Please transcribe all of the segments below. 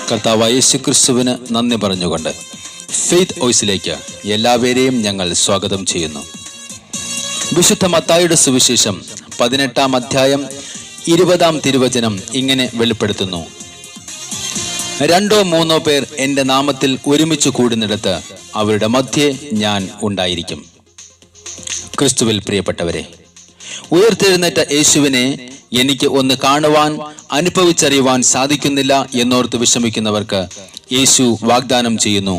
കർത്താവായ യേശുക്രിസ്തുവിന് നന്ദി പറഞ്ഞുകൊണ്ട് ഫെയ്ത്ത് വോയിസിലേക്ക് എല്ലാവരെയും ഞങ്ങൾ സ്വാഗതം ചെയ്യുന്നു. വിശുദ്ധ മത്തായിയുടെ സുവിശേഷം 18-ാം അധ്യായം 20-ാം തിരുവചനം ഇങ്ങനെ വെളിപ്പെടുത്തുന്നു: 2-3 പേർ എൻ്റെ നാമത്തിൽ ഒരുമിച്ച് കൂടുന്നിടത്ത് അവരുടെ മധ്യേ ഞാൻ ഉണ്ടായിരിക്കും. ക്രിസ്തുവിൽ പ്രിയപ്പെട്ടവരെ, ഉയർത്തെഴുന്നേറ്റ യേശുവിനെ എനിക്ക് ഒന്ന് കാണുവാൻ, അനുഭവിച്ചറിയുവാൻ സാധിക്കുന്നില്ല എന്നോർത്ത് വിഷമിക്കുന്നവർക്ക് യേശു വാഗ്ദാനം ചെയ്യുന്നു,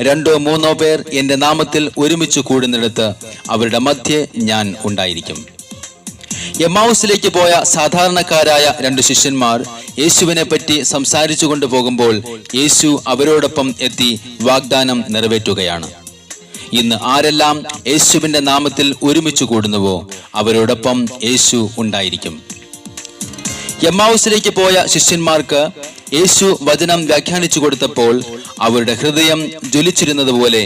2-3 പേർ എൻ്റെ നാമത്തിൽ ഒരുമിച്ച് കൂടുന്നിടത്ത് അവരുടെ മധ്യേ ഞാൻ ഉണ്ടായിരിക്കും. എമ്മാവുസിലേക്ക് പോയ സാധാരണക്കാരായ 2 ശിഷ്യന്മാർ യേശുവിനെ പറ്റി സംസാരിച്ചു കൊണ്ടുപോകുമ്പോൾ യേശു അവരോടൊപ്പം എത്തി വാഗ്ദാനം നിറവേറ്റുകയാണ്. ഇന്ന് ആരെല്ലാം യേശുവിന്റെ നാമത്തിൽ ഒരുമിച്ച് കൂടുന്നുവോ അവരോടൊപ്പം യേശു ഉണ്ടായിരിക്കും. എമ്മാവുസിലേക്ക് പോയ ശിഷ്യന്മാർക്ക് യേശു വചനം വ്യാഖ്യാനിച്ചു കൊടുത്തപ്പോൾ അവരുടെ ഹൃദയം ജ്വലിച്ചിരുന്നത് പോലെ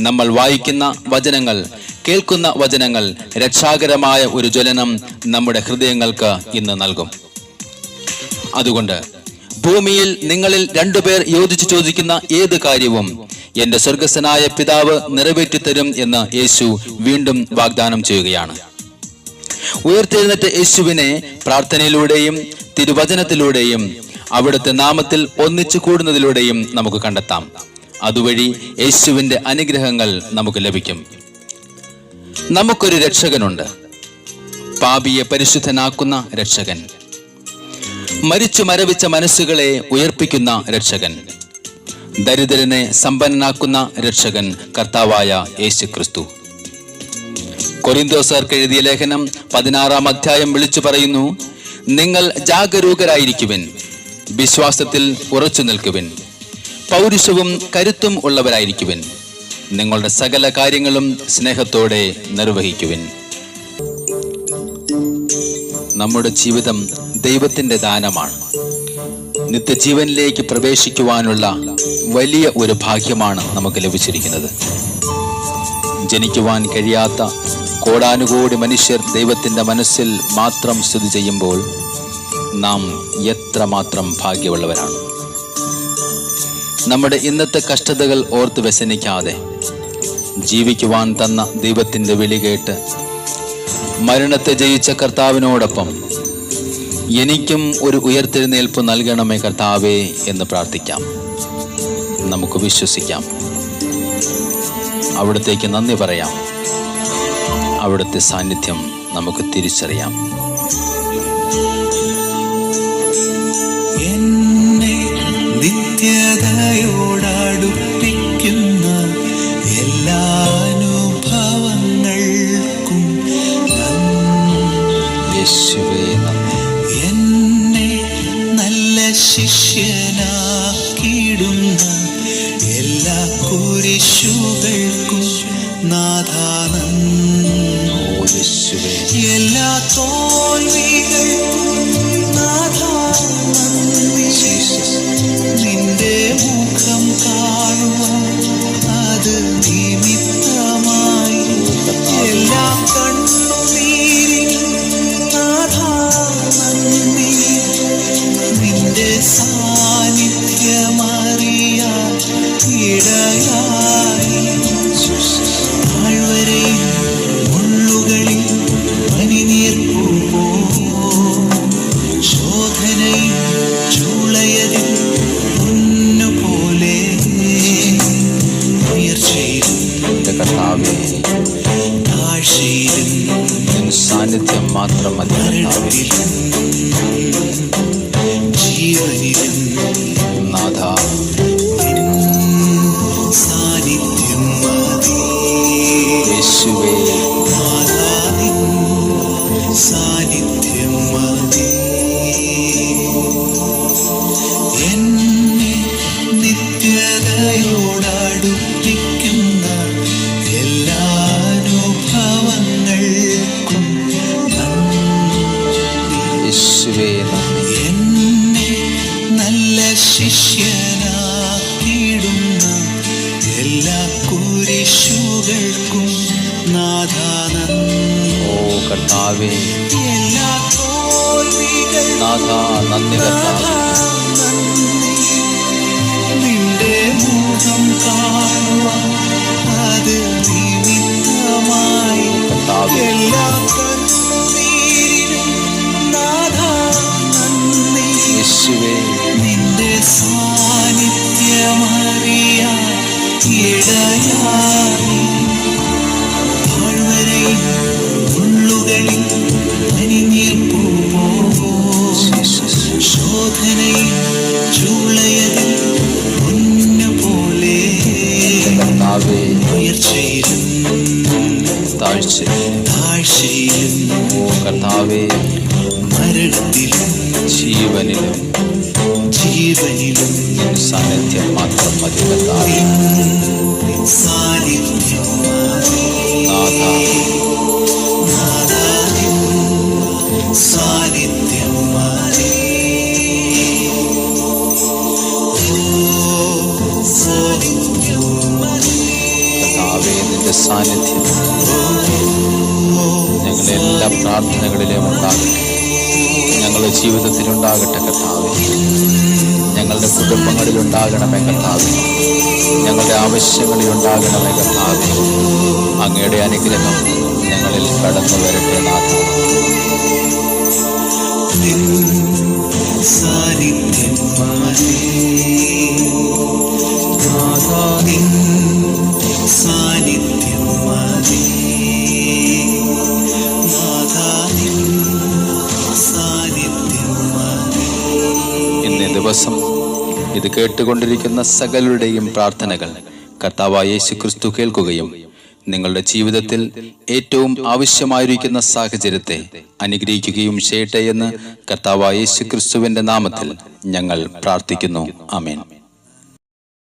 നമ്മൾ വായിക്കുന്ന വചനങ്ങൾ, കേൾക്കുന്ന വചനങ്ങൾ രക്ഷാകരമായ ഒരു ജ്വലനം നമ്മുടെ ഹൃദയങ്ങൾക്ക് ഇന്ന് നൽകും. അതുകൊണ്ട് ഭൂമിയിൽ നിങ്ങളിൽ 2 പേർ യോജിച്ചു ചോദിക്കുന്ന ഏത് കാര്യവും എന്റെ സ്വർഗസ്ഥനായ പിതാവ് നിറവേറ്റിത്തരും എന്ന് യേശു വീണ്ടും വാഗ്ദാനം ചെയ്യുകയാണ്. ഉയർത്തെഴുന്നേറ്റ യേശുവിനെ പ്രാർത്ഥനയിലൂടെയും തിരുവചനത്തിലൂടെയും അവിടുത്തെ നാമത്തിൽ ഒന്നിച്ചു കൂടുന്നതിലൂടെയും നമുക്ക് കണ്ടെത്താം. അതുവഴി യേശുവിന്റെ അനുഗ്രഹങ്ങൾ നമുക്ക് ലഭിക്കും. നമുക്കൊരു രക്ഷകനുണ്ട്, പാപിയെ പരിശുദ്ധനാക്കുന്ന രക്ഷകൻ, മരിച്ചു മരവിച്ച മനസ്സുകളെ ഉയർപ്പിക്കുന്ന രക്ഷകൻ, ദരിദ്രനെ സമ്പന്നനാക്കുന്ന രക്ഷകൻ കർത്താവായ യേശുക്രിസ്തു. കൊരിന്തോസർക്ക് എഴുതിയ ലേഖനം 16-ാം അധ്യായം വിളിച്ചു പറയുന്നു: നിങ്ങൾ ജാഗരൂകരായിരിക്കുവിൻ, വിശ്വാസത്തിൽ ഉറച്ചു നിൽക്കുവിൻ, പൗരുഷവും കരുത്തും ഉള്ളവരായിരിക്കുവിൻ, നിങ്ങളുടെ സകല കാര്യങ്ങളും സ്നേഹത്തോടെ നിർവഹിക്കുവിൻ. നമ്മുടെ ജീവിതം ദൈവത്തിന്റെ ദാനമാണ്. നിത്യജീവനിലേക്ക് പ്രവേശിക്കുവാനുള്ള വലിയ ഒരു ഭാഗ്യമാണ് നമുക്ക് ലഭിച്ചിരിക്കുന്നത്. ജനിക്കുവാൻ കഴിയാത്ത കോടാനുകോടി മനുഷ്യർ ദൈവത്തിന്റെ മനസ്സിൽ മാത്രം സ്ഥിതി ചെയ്യുമ്പോൾ നാം എത്രമാത്രം ഭാഗ്യമുള്ളവരാണ്. നമ്മുടെ ഇന്നത്തെ കഷ്ടതകൾ ഓർത്ത് വ്യസനിക്കാതെ ജീവിക്കുവാൻ തന്ന ദൈവത്തിന്റെ വിളി കേട്ട് മരണത്തെ ജയിച്ച കർത്താവിനോടൊപ്പം എനിക്കും ഒരു ഉയർത്തെഴുന്നേൽപ്പ് നൽകണമേ കർത്താവേ എന്ന് പ്രാർത്ഥിക്കാം. നമുക്ക് വിശ്വസിക്കാം, അവിടുത്തേക്ക് നന്ദി പറയാം, അവിടുത്തെ സാന്നിധ്യം നമുക്ക് തിരിച്ചറിയാം. എന്നെ നിത്യതയോടടുപ്പിക്കുന്ന എല്ലാ അനുഭവങ്ങൾക്കും യേശുവേ നന്ദി. എന്നെ നല്ല ശിഷ്യനാക്കിയിടുന്ന എല്ലാ കുരിശുകൾക്കും നാഥാനന്ദി. എല്ലാ തോൽവികൾക്കും നാഥാനന്ദി. നിന്റെ മുഖം കാണുവാൻ അത് നിമിത്തമായി എല്ലാ കണ്ണുനീരിനും നാഥാനന്ദി. നിന്റെ സാന്നിധ്യമറിയാൻ ഇടയായി താഴ്വരയിൽ മുള്ളുകളിൽ പനിനീർപ്പൂ ശോധനയിൽ ചൂളയതിൽ പൊന്നുപോലെ ഉയർച്ചയിലും താഴ്ചയിലും സാന്നിധ്യം മാത്രം മതി. ജീവനിലും നാഥ സാന്നിധ്യം മതി. യേശുവേ സാന്നിധ്യം മതി. എന്നെ നിത്യതയോടടുപ്പിക്കുന്ന എല്ലാ അനുഭവങ്ങൾക്കും യേശുവേ നന്ദി. എന്നെ നല്ല ശിഷ്യനാക്കിയിടുന്ന എല്ലാ കുരിശുകൾക്കും നാഥാനന്ദി. ഓ കർത്താവേ, എല്ലാ തോൽവികൾ നാഥ നന്ദി കർത്താവേ. എല്ലാ കണ്ണുനീരിനും നാഥാ നന്ദി. യേശുവേ നിന്റെ സാന്നിധ്യമറിയാൻ ഇടയായി. താഴ്വരയിൽ മുള്ളുകളിൽ പനിനീർപ്പൂ ശോധനയിൽ ചൂളയതിൽ പൊന്നുപോലെ കർത്താവേ ഉയർച്ചയിലും താഴ്ചയിലും കർത്താവേ മരണത്തിലും ജീവനിലും സാന്നിധ്യം മാത്രം മതി കർത്താവേ. സാന്നിധ്യം നാഥാ സാന്നിധ്യം കർത്താവേ നിന്റെ സാന്നിധ്യം ഞങ്ങളുടെ എല്ലാ പ്രാർത്ഥനകളിലും ഉണ്ടാകട്ടെ, ഞങ്ങളുടെ ജീവിതത്തിലുണ്ടാകട്ടെ കർത്താവേ. ഞങ്ങളുടെ കുടുംബങ്ങളിലുണ്ടാകണമേ കർത്താവേ, ഞങ്ങളുടെ ആവശ്യങ്ങളിൽ ഉണ്ടാകണമേ കർത്താവേ. അങ്ങയുടെ അനുഗ്രഹം ഞങ്ങളിൽ കടന്നു വരട്ടെ നാഥ. സാന്നിധ്യം സാന്നിധ്യം ഇന്നേ ദിവസം ഇത് കേട്ടുകൊണ്ടിരിക്കുന്ന സകലരുടെയും പ്രാർത്ഥനകൾ കർത്താവായ യേശുക്രിസ്തു കേൾക്കുകയും നിങ്ങളുടെ ജീവിതത്തിൽ ഏറ്റവും ആവശ്യമായിരിക്കുന്ന സാഹചര്യത്തെ അനുഗ്രഹിക്കുകയും ചെയ്യട്ടെ എന്ന് കർത്താവായ യേശുക്രിസ്തുവിന്റെ നാമത്തിൽ ഞങ്ങൾ പ്രാർത്ഥിക്കുന്നു. ആമേൻ.